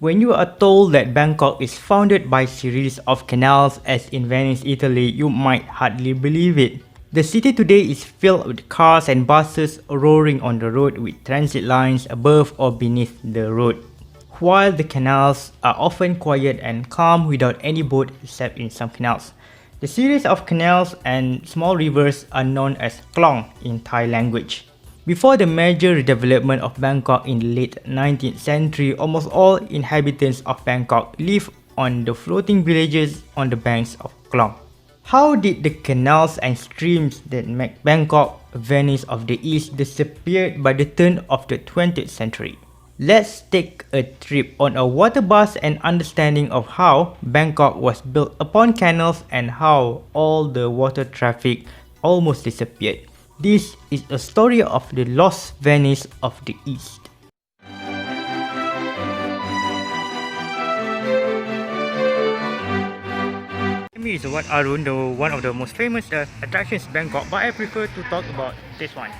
When you are told that Bangkok is founded by a series of canals as in Venice, Italy, you might hardly believe it. The city today is filled with cars and buses roaring on the road with transit lines above or beneath the road, while the canals are often quiet and calm without any boat except in some canals. The series of canals and small rivers are known as klong in Thai language. Before the major redevelopment of Bangkok in the late 19th century, almost all inhabitants of Bangkok lived on the floating villages on the banks of Klong. How did the canals and streams that make Bangkok Venice of the East disappear by the turn of the 20th century? Let's take a trip on a water bus and understanding of how Bangkok was built upon canals and how all the water traffic almost disappeared. This is a story of the lost Venice of the East. Me is Wat Arun, one of the most famous attractions in Bangkok, but I prefer to talk about this one.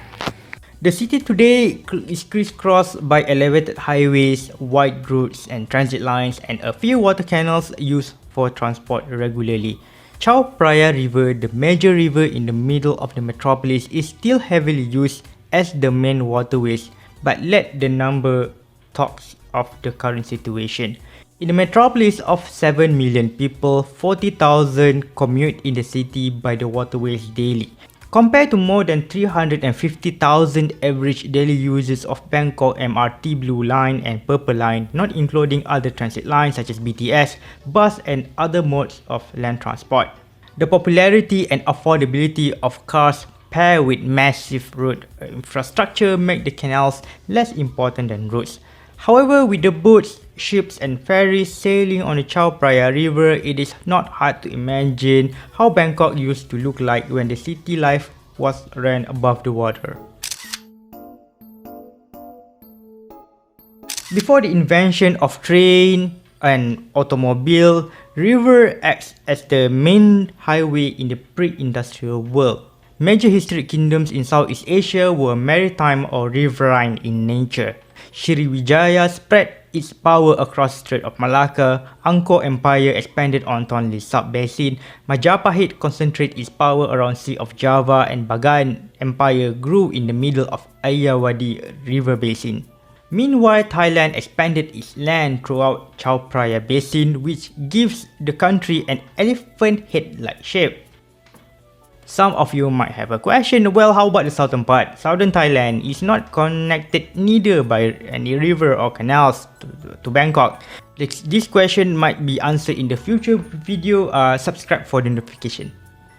The city today is crisscrossed by elevated highways, wide roads and transit lines, and a few water canals used for transport regularly. Chao Phraya River, the major river in the middle of the metropolis, is still heavily used as the main waterways, but let the number talks of the current situation. In the metropolis of 7 million people, 40,000 commute in the city by the waterways daily. Compared to more than 350,000 average daily users of Bangkok MRT Blue Line and Purple Line, not including other transit lines such as BTS, bus and other modes of land transport. The popularity and affordability of cars paired with massive road infrastructure make the canals less important than roads. However, with the boats, ships and ferries sailing on the Chao Phraya River, it is not hard to imagine how Bangkok used to look like when the city life was ran above the water. Before the invention of train and automobile, river acts as the main highway in the pre-industrial world. Major historic kingdoms in Southeast Asia were maritime or riverine in nature. Sriwijaya spread its power across Strait of Malacca, Angkor Empire expanded on Tonle Sap Basin, Majapahit concentrated its power around Sea of Java, and Bagan Empire grew in the middle of Ayeyarwady River Basin. Meanwhile, Thailand expanded its land throughout Chao Phraya Basin, which gives the country an elephant head-like shape. Some of you might have a question, well, how about the southern part? Southern Thailand is not connected neither by any river or canals to Bangkok. This question might be answered in the future video, subscribe for the notification.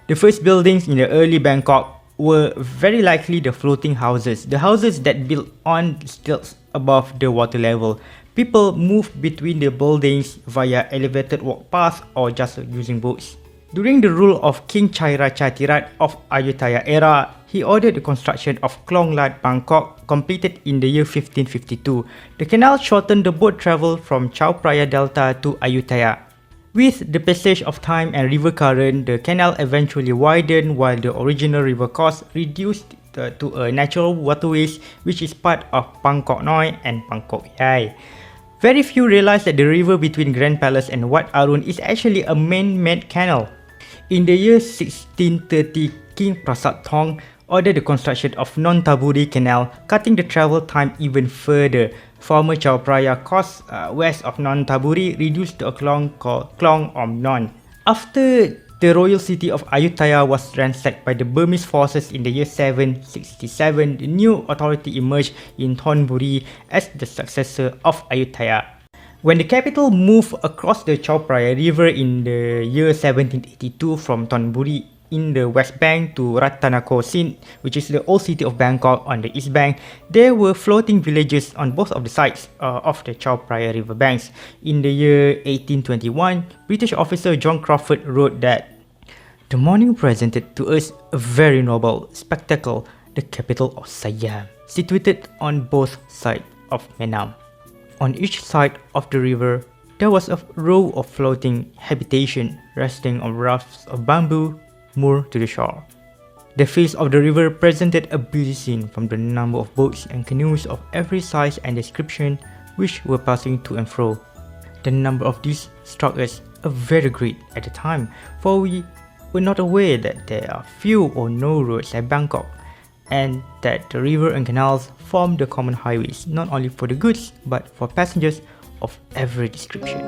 The first buildings in the early Bangkok were very likely the floating houses, the houses that built on stilts above the water level. People moved between the buildings via elevated walk paths or just using boats. During the rule of King Chaira Chatirat of Ayutthaya era, he ordered the construction of Klong Lat Bangkok, completed in the year 1552. The canal shortened the boat travel from Chao Phraya Delta to Ayutthaya. With the passage of time and river current, the canal eventually widened while the original river course reduced to a natural waterways which is part of Bangkok Noi and Bangkok Yai. Very few realize that the river between Grand Palace and Wat Arun is actually a man-made canal. In the year 1630, King Prasat Thong ordered the construction of Non-Taburi Canal, cutting the travel time even further. Former Chao Phraya course west of Non-Taburi reduced to a klong called Klong Om Non. After the royal city of Ayutthaya was ransacked by the Burmese forces in the year 767, the new authority emerged in Thonburi as the successor of Ayutthaya. When the capital moved across the Chao Phraya River in the year 1782 from Thonburi in the west bank to Ratanakosin, which is the old city of Bangkok on the east bank, there were floating villages on both of the sides of the Chao Phraya River banks. In the year 1821, British officer John Crawford wrote that the morning presented to us a very noble spectacle, the capital of Siam, situated on both sides of Menam. On each side of the river, there was a row of floating habitation resting on rafts of bamboo moored to the shore. The face of the river presented a busy scene from the number of boats and canoes of every size and description which were passing to and fro. The number of these struck us very great at the time, for we were not aware that there are few or no roads at Bangkok, and that the river and canals form the common highways not only for the goods but for passengers of every description.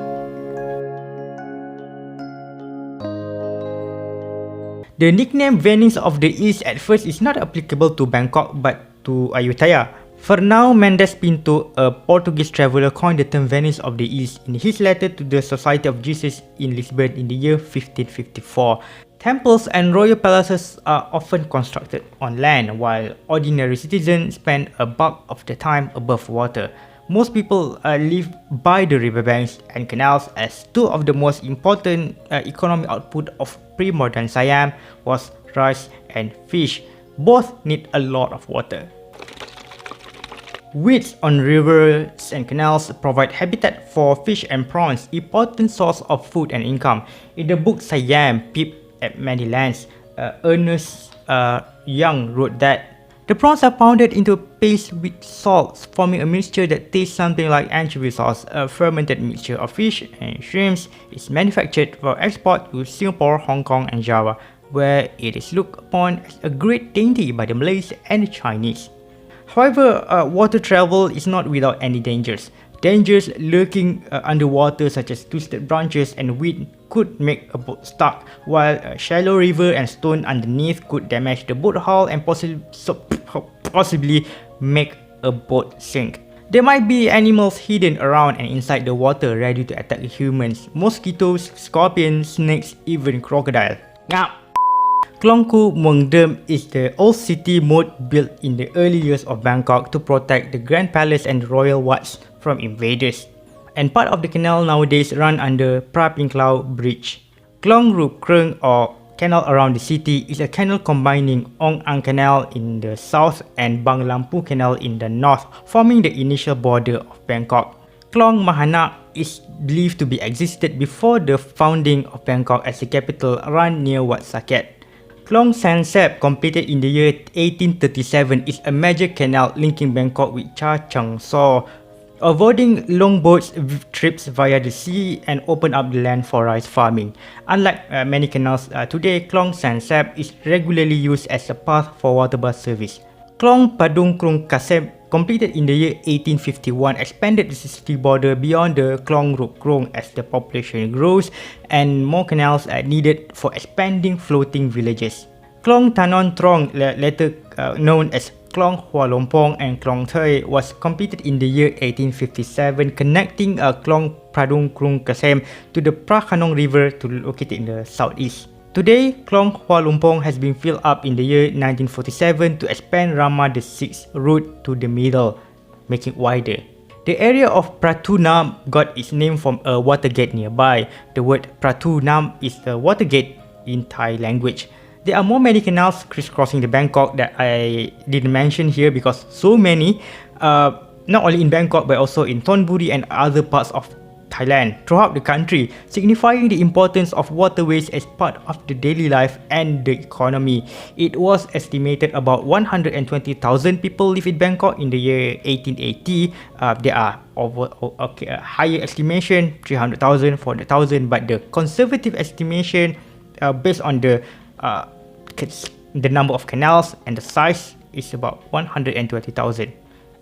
The nickname Venice of the East at first is not applicable to Bangkok but to Ayutthaya. Fernão Mendes Pinto, a Portuguese traveller, coined the term Venice of the East in his letter to the Society of Jesus in Lisbon in the year 1554. Temples and royal palaces are often constructed on land, while ordinary citizens spend a bulk of their time above water. Most people live by the riverbanks and canals, as two of the most important economic output of pre-modern Siam was rice and fish. Both need a lot of water. Weeds on rivers and canals provide habitat for fish and prawns, important source of food and income. In the book Siam, Peep at Many Lands, Ernest Young wrote that the prawns are pounded into a paste with salt, forming a mixture that tastes something like anchovy sauce. A fermented mixture of fish and shrimps is manufactured for export to Singapore, Hong Kong and Java, where it is looked upon as a great dainty by the Malays and the Chinese. However, water travel is not without any dangers. Dangers lurking underwater, such as twisted branches and wind, could make a boat stuck, while a shallow river and stone underneath could damage the boat hull and possibly make a boat sink. There might be animals hidden around and inside the water ready to attack humans: mosquitoes, scorpions, snakes, even crocodile. Klong Ku Mueang Dem is the old city moat built in the early years of Bangkok to protect the Grand Palace and royal wards from invaders, and part of the canal nowadays run under Phra Ping-Klau Bridge. Klong Ru Krung, or canal around the city, is a canal combining Ong Ang Canal in the south and Bang Lampu Canal in the north, forming the initial border of Bangkok. Klong Mahana is believed to be existed before the founding of Bangkok as the capital, run near Wat Saket. Klong San Sep, completed in the year 1837, is a major canal linking Bangkok with Cha Chang So, avoiding long boat trips via the sea and open up the land for rice farming. Unlike many canals today, Klong San Sep is regularly used as a path for water bus service. Klong Padung Krung Kasem, completed in the year 1851, expanded the city border beyond the Klong Ru Krung as the population grows and more canals are needed for expanding floating villages. Klong Tanon Trong, later known as Klong Hua Lompong and Klong Thoi, was completed in the year 1857, connecting Klong Padung Krung Kasem to the Phra Khanong River located in the southeast. Today, Klong Hua Lompong has been filled up in the year 1947 to expand Rama VI route to the middle, making it wider. The area of Pratu Nam got its name from a water gate nearby. The word Pratu Nam is the water gate in Thai language. There are more many canals crisscrossing the Bangkok that I didn't mention here because so many, not only in Bangkok but also in Thonburi and other parts of Thailand throughout the country, signifying the importance of waterways as part of the daily life and the economy. It was estimated about 120,000 people live in Bangkok in the year 1880. There are a higher estimation, 300,000, 400,000, but the conservative estimation based on the number of canals and the size is about 120,000.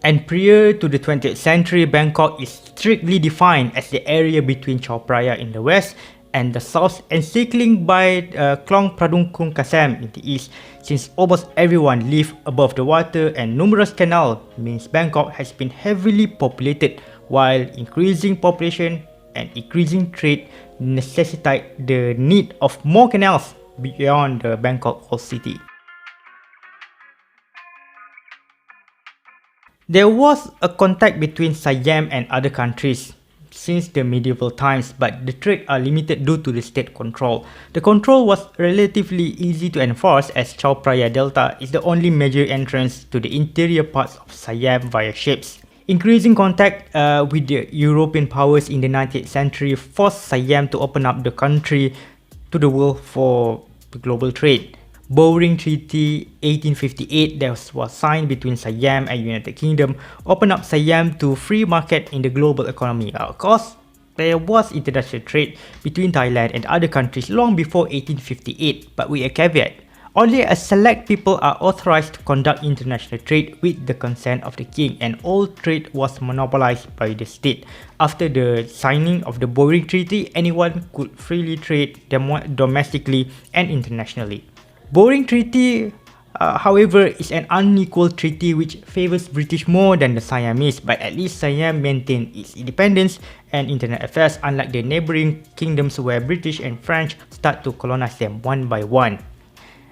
And prior to the 20th century, Bangkok is strictly defined as the area between Chao Phraya in the west and the south, encircling by Klong Pradung Krung Kasem in the east. Since almost everyone lives above the water and numerous canals, means Bangkok has been heavily populated, while increasing population and increasing trade necessitate the need of more canals beyond the Bangkok old city. There was a contact between Siam and other countries since the medieval times, but the trade are limited due to the state control. The control was relatively easy to enforce as Chao Phraya Delta is the only major entrance to the interior parts of Siam via ships. Increasing contact with the European powers in the 19th century forced Siam to open up the country to the world for global trade. Bowring Treaty 1858 that was signed between Siam and United Kingdom opened up Siam to free market in the global economy. Of course, There was international trade between Thailand and other countries long before 1858, but with a caveat. Only a select people are authorized to conduct international trade with the consent of the king, and all trade was monopolized by the state. After the signing of the Boring Treaty, anyone could freely trade domestically and internationally. Boring Treaty, however, is an unequal treaty which favors British more than the Siamese, but at least Siam maintained its independence and internal affairs, unlike the neighboring kingdoms where British and French start to colonize them one by one.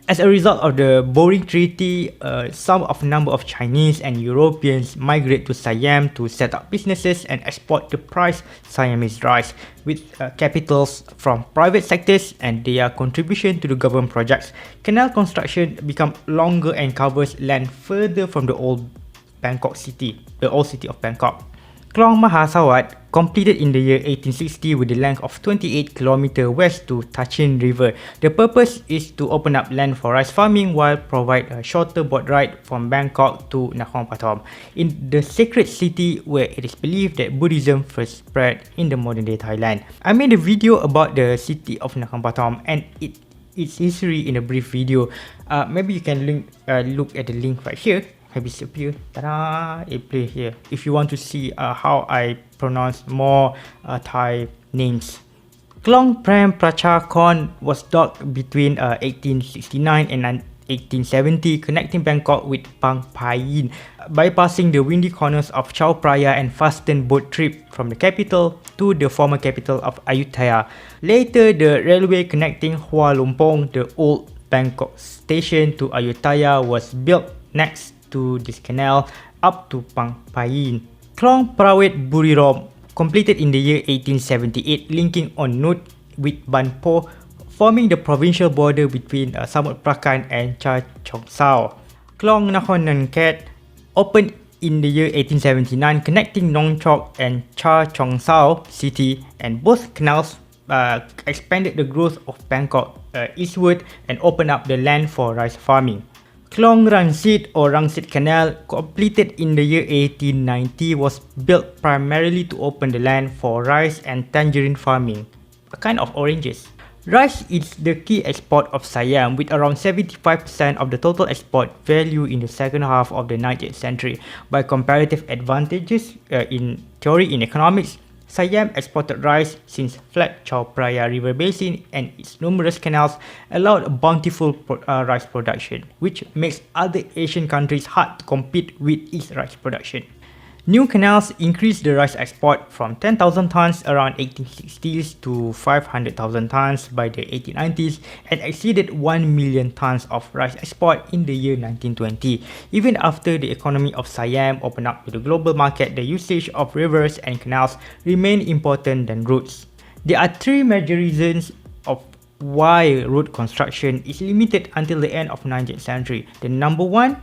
As a result of the Boring Treaty, some of number of Chinese and Europeans migrate to Siam to set up businesses and export the prized Siamese rice, with capitals from private sectors and their contribution to the government projects. Canal construction become longer and covers land further from the old city of Bangkok. Klong Mahasawat completed in the year 1860 with a length of 28 km west to Tachin River. The purpose is to open up land for rice farming while provide a shorter boat ride from Bangkok to Nakhon Pathom, in the sacred city where it is believed that Buddhism first spread in the modern day Thailand. I made a video about the city of Nakhon Pathom and its history in a brief video. Maybe you can look at the link right here. Have disappeared. Ta-da! It play here. If you want to see how I pronounce more Thai names. Klong Prem Prachakon was docked between 1869 and 1870, connecting Bangkok with Phang Phayin, bypassing the windy corners of Chao Phraya and fastened boat trip from the capital to the former capital of Ayutthaya. Later, the railway connecting Hua Lumpong, the old Bangkok station, to Ayutthaya was built next to this canal up to Phang Phayin. Klong Prawet Burirom completed in the year 1878, linking on Nut with Ban Po, forming the provincial border between Samut Prakan and Cha Chong Sao. Klong Nakhon Nangkat opened in the year 1879, connecting Nong Chok and Cha Chong Sao city, and both canals expanded the growth of Bangkok eastward and opened up the land for rice farming. Klong Rangsit or Rangsit Canal, completed in the year 1890, was built primarily to open the land for rice and tangerine farming, a kind of oranges. Rice is the key export of Siam, with around 75% of the total export value in the second half of the 19th century. By comparative advantages in theory in economics, Siam exported rice since flat Chao Phraya River Basin and its numerous canals allowed bountiful rice production, which makes other Asian countries hard to compete with its rice production. New canals increased the rice export from 10,000 tons around 1860s to 500,000 tons by the 1890s and exceeded 1 million tons of rice export in the year 1920. Even after the economy of Siam opened up to the global market, the usage of rivers and canals remained important than roads. There are three major reasons of why road construction is limited until the end of the 19th century. The number one,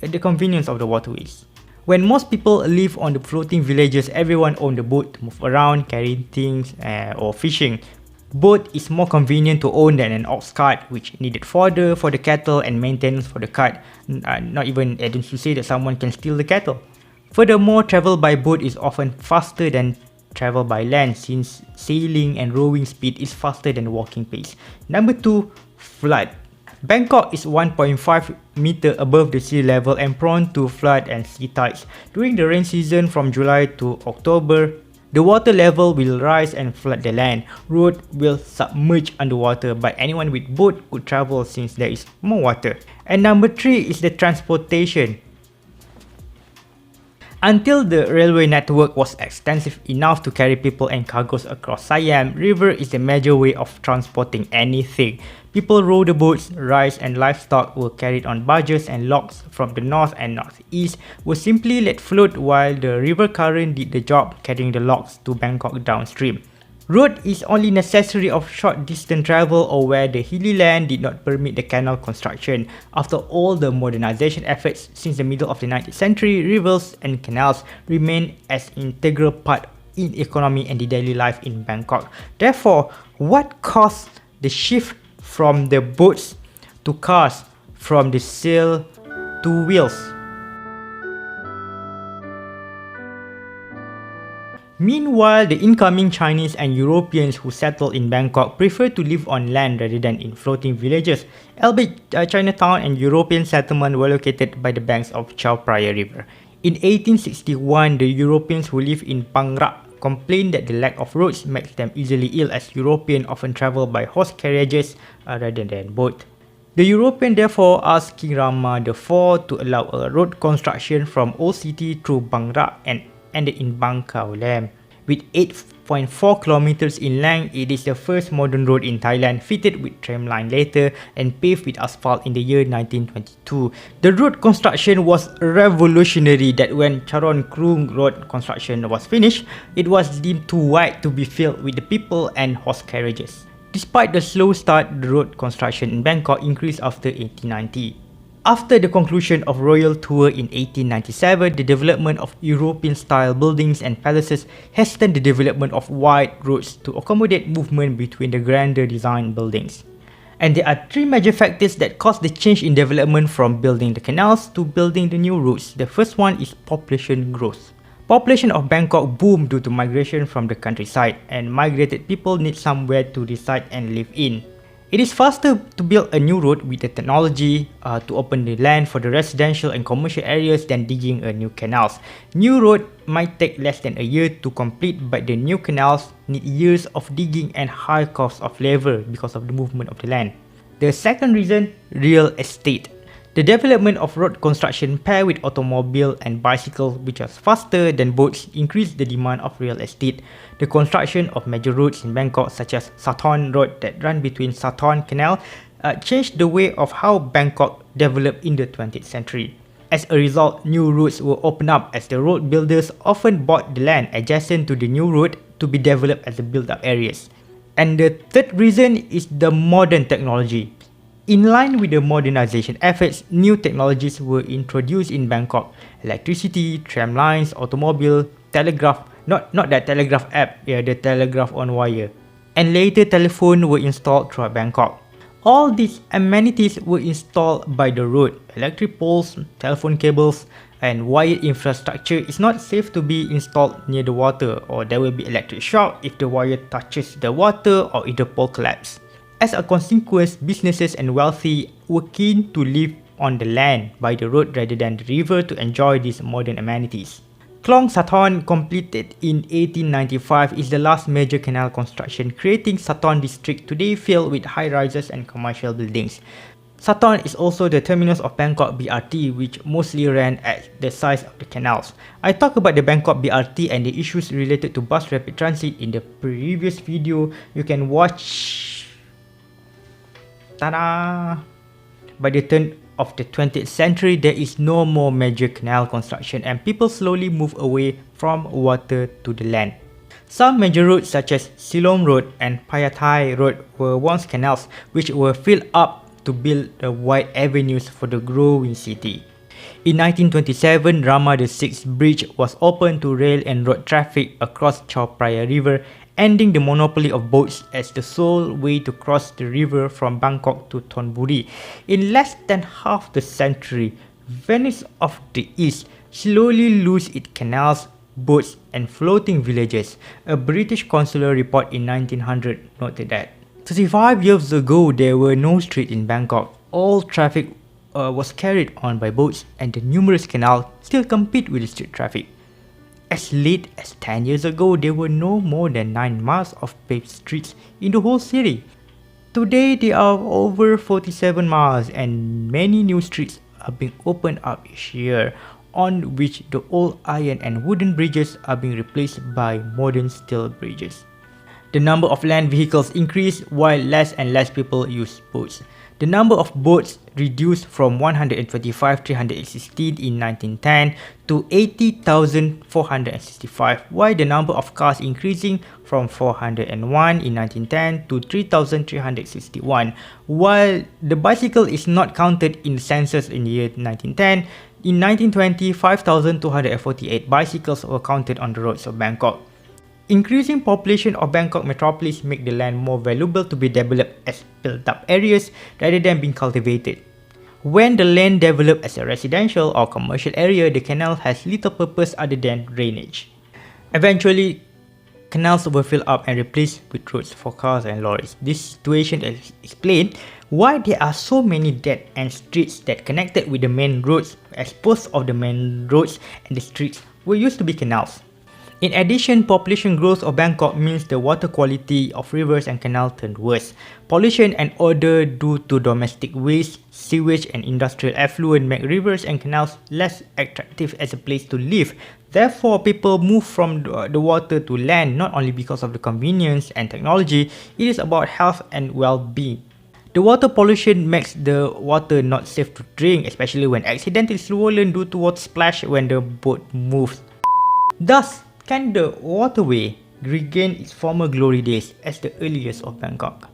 the convenience of the waterways. When most people live on the floating villages, everyone owned a boat to move around, carrying things or fishing. Boat is more convenient to own than an ox cart, which needed fodder for the cattle and maintenance for the cart. Not even adding to say that someone can steal the cattle. Furthermore, travel by boat is often faster than travel by land, since sailing and rowing speed is faster than walking pace. Number two, flood. Bangkok is 1.5 meter above the sea level and prone to flood and sea tides. During the rain season from July to October, the water level will rise and flood the land. Road will submerge underwater, but anyone with boat could travel since there is more water. And number three is the transportation. Until the railway network was extensive enough to carry people and cargoes across Siam, river is the major way of transporting anything. People rowed the boats, rice and livestock were carried on barges, and logs from the north and northeast were simply let float while the river current did the job, carrying the logs to Bangkok downstream. Road is only necessary of short distance travel or where the hilly land did not permit the canal construction. After all the modernization efforts since the middle of the 19th century, rivers and canals remain as integral part in economy and the daily life in Bangkok. Therefore, what caused the shift from the boats to cars, from the sail to wheels? Meanwhile, the incoming Chinese and Europeans who settled in Bangkok prefer to live on land rather than in floating villages, albeit Chinatown and European settlement were located by the banks of Chao Phraya River. In 1861, the Europeans who lived in Pang Rak complained that the lack of roads makes them easily ill, as Europeans often travel by horse carriages rather than boat. The European therefore asked King Rama IV to allow a road construction from Old City through Pang Rak and ended in Bang Khao Lam. With 8.4 kilometers in length, it is the first modern road in Thailand, fitted with tramline later and paved with asphalt in the year 1922. The road construction was revolutionary that when Charoen Krung Road construction was finished, it was deemed too wide to be filled with the people and horse carriages. Despite the slow start, the road construction in Bangkok increased after 1890. After the conclusion of royal tour in 1897, the development of European-style buildings and palaces hastened the development of wide roads to accommodate movement between the grander design buildings. And there are three major factors that caused the change in development from building the canals to building the new roads. The first one is population growth. Population of Bangkok boomed due to migration from the countryside, and migrated people need somewhere to reside and live in. It is faster to build a new road with the technology to open the land for the residential and commercial areas than digging a new canals. New road might take less than a year to complete, but the new canals need years of digging and high cost of labor because of the movement of the land. The second reason, real estate. The development of road construction paired with automobile and bicycle, which was faster than boats, increased the demand of real estate. The construction of major roads in Bangkok, such as Sathorn Road that run between Sathorn Canal, changed the way of how Bangkok developed in the 20th century. As a result, new roads were opened up as the road builders often bought the land adjacent to the new road to be developed as the built-up areas. And the third reason is the modern technology. In line with the modernization efforts, new technologies were introduced in Bangkok. Electricity, tram lines, automobile, telegraph, not that telegraph app, the telegraph on wire. And later telephone were installed throughout Bangkok. All these amenities were installed by the road. Electric poles, telephone cables, and wired infrastructure is not safe to be installed near the water, or there will be electric shock if the wire touches the water or if the pole collapses. As a consequence, businesses and wealthy were keen to live on the land by the road rather than the river to enjoy these modern amenities. Klong Sathorn, completed in 1895, is the last major canal construction, creating Sathorn district today filled with high-rises and commercial buildings. Sathorn is also the terminus of Bangkok BRT, which mostly ran at the size of the canals. I talked about the Bangkok BRT and the issues related to bus rapid transit in the previous video. You can watch. Ta-da! By the turn of the 20th century, there is no more major canal construction and people slowly move away from water to the land. Some major roads such as Silom Road and Payathai Road were once canals which were filled up to build the wide avenues for the growing city. In 1927, Rama VI Bridge was opened to rail and road traffic across Chao Phraya River, ending the monopoly of boats as the sole way to cross the river from Bangkok to Thonburi. In less than half the century, Venice of the East slowly lost its canals, boats, and floating villages. A British consular report in 1900 noted that 35 years ago, there were no streets in Bangkok. All traffic was carried on by boats, and the numerous canals still compete with the street traffic. As late as 10 years ago, there were no more than 9 miles of paved streets in the whole city. Today, there are over 47 miles and many new streets are being opened up each year, on which the old iron and wooden bridges are being replaced by modern steel bridges. The number of land vehicles increased while less and less people use boats. The number of boats reduced from 125,316 in 1910 to 80,465, while the number of cars increasing from 401 in 1910 to 3,361. While the bicycle is not counted in the census in the year 1910, in 1920, 5,248 bicycles were counted on the roads of Bangkok. Increasing population of Bangkok metropolis make the land more valuable to be developed as built-up areas rather than being cultivated. When the land developed as a residential or commercial area, the canal has little purpose other than drainage. Eventually, canals were filled up and replaced with roads for cars and lorries. This situation explained why there are so many dead end streets that connected with the main roads, as most of the main roads and the streets were used to be canals. In addition, population growth of Bangkok means the water quality of rivers and canals turned worse. Pollution and odor due to domestic waste, sewage and industrial effluent make rivers and canals less attractive as a place to live. Therefore, people move from the water to land not only because of the convenience and technology, it is about health and well-being. The water pollution makes the water not safe to drink, especially when accidentally swollen due to water splash when the boat moves. Thus, can the waterway regain its former glory days as the earliest of Bangkok?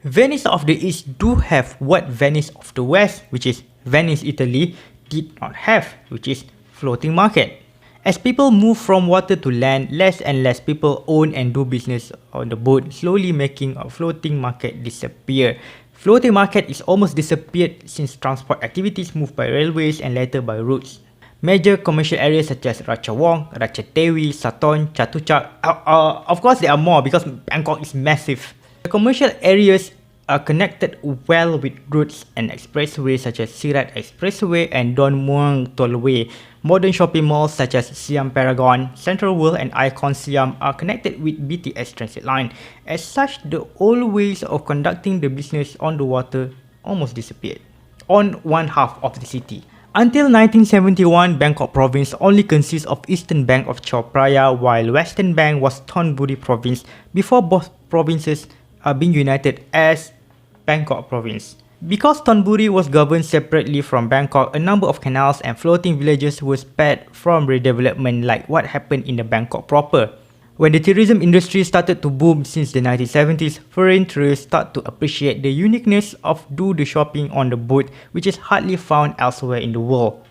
Venice of the East do have what Venice of the West, which is Venice, Italy, did not have, which is floating market. As people move from water to land, less and less people own and do business on the boat, slowly making a floating market disappear. Floating market is almost disappeared since transport activities moved by railways and later by roads. Major commercial areas such as Ratchawong, Ratchathewi, Sathorn, Chatuchak, of course there are more because Bangkok is massive. The commercial areas are connected well with roads and expressways such as Sirat Expressway and Don Mueang Tollway. Modern shopping malls such as Siam Paragon, Central World and Icon Siam are connected with BTS transit line. As such, the old ways of conducting the business on the water almost disappeared on one half of the city. Until 1971, Bangkok province only consists of eastern bank of Chao Phraya while western bank was Thonburi province before both provinces are being united as Bangkok province. Because Thonburi was governed separately from Bangkok, a number of canals and floating villages were spared from redevelopment like what happened in the Bangkok proper. When the tourism industry started to boom since the 1970s, foreign tourists start to appreciate the uniqueness of do the shopping on the boat, which is hardly found elsewhere in the world.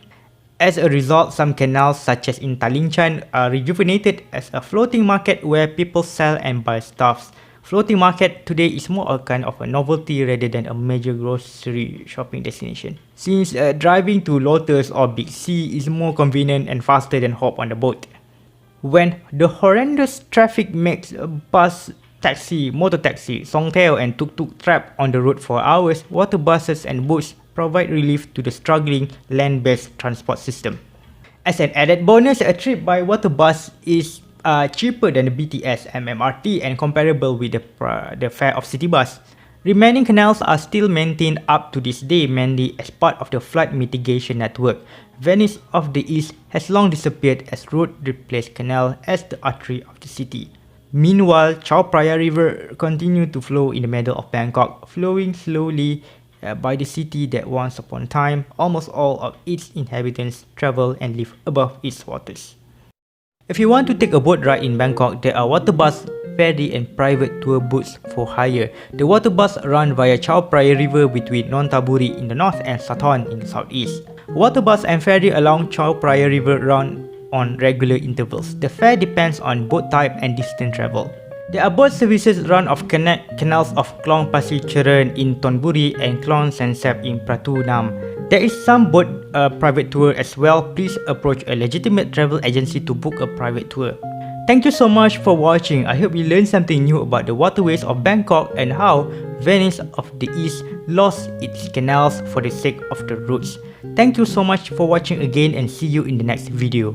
As a result, some canals such as in Talinchan are rejuvenated as a floating market where people sell and buy stuffs. Floating market today is more a kind of a novelty rather than a major grocery shopping destination, since driving to Lotus or Big C is more convenient and faster than hop on the boat. When the horrendous traffic makes a bus, taxi, motor taxi, songthaew and tuk-tuk trapped on the road for hours, water buses and boats provide relief to the struggling land-based transport system. As an added bonus, a trip by water bus is cheaper than the BTS and MRT and comparable with the fare of city bus. Remaining canals are still maintained up to this day mainly as part of the flood mitigation network. Venice of the East has long disappeared as road replaced canal as the artery of the city. Meanwhile, Chao Phraya River continued to flow in the middle of Bangkok, flowing slowly by the city that once upon a time almost all of its inhabitants travel and live above its waters. If you want to take a boat ride in Bangkok, there are water bus, ferry and private tour boats for hire. The water bus run via Chao Phraya River between Nonthaburi in the north and Sathorn in the southeast. Water bus and ferry along Chao Phraya River run on regular intervals. The fare depends on boat type and distance travel. There are boat services run off canals of Klong Pasir Cheren in Thonburi and Klong Sansep in Pratu Nam. There is some boat private tour as well. Please approach a legitimate travel agency to book a private tour. Thank you so much for watching. I hope you learned something new about the waterways of Bangkok and how Venice of the East lost its canals for the sake of the roads. Thank you so much for watching again and see you in the next video.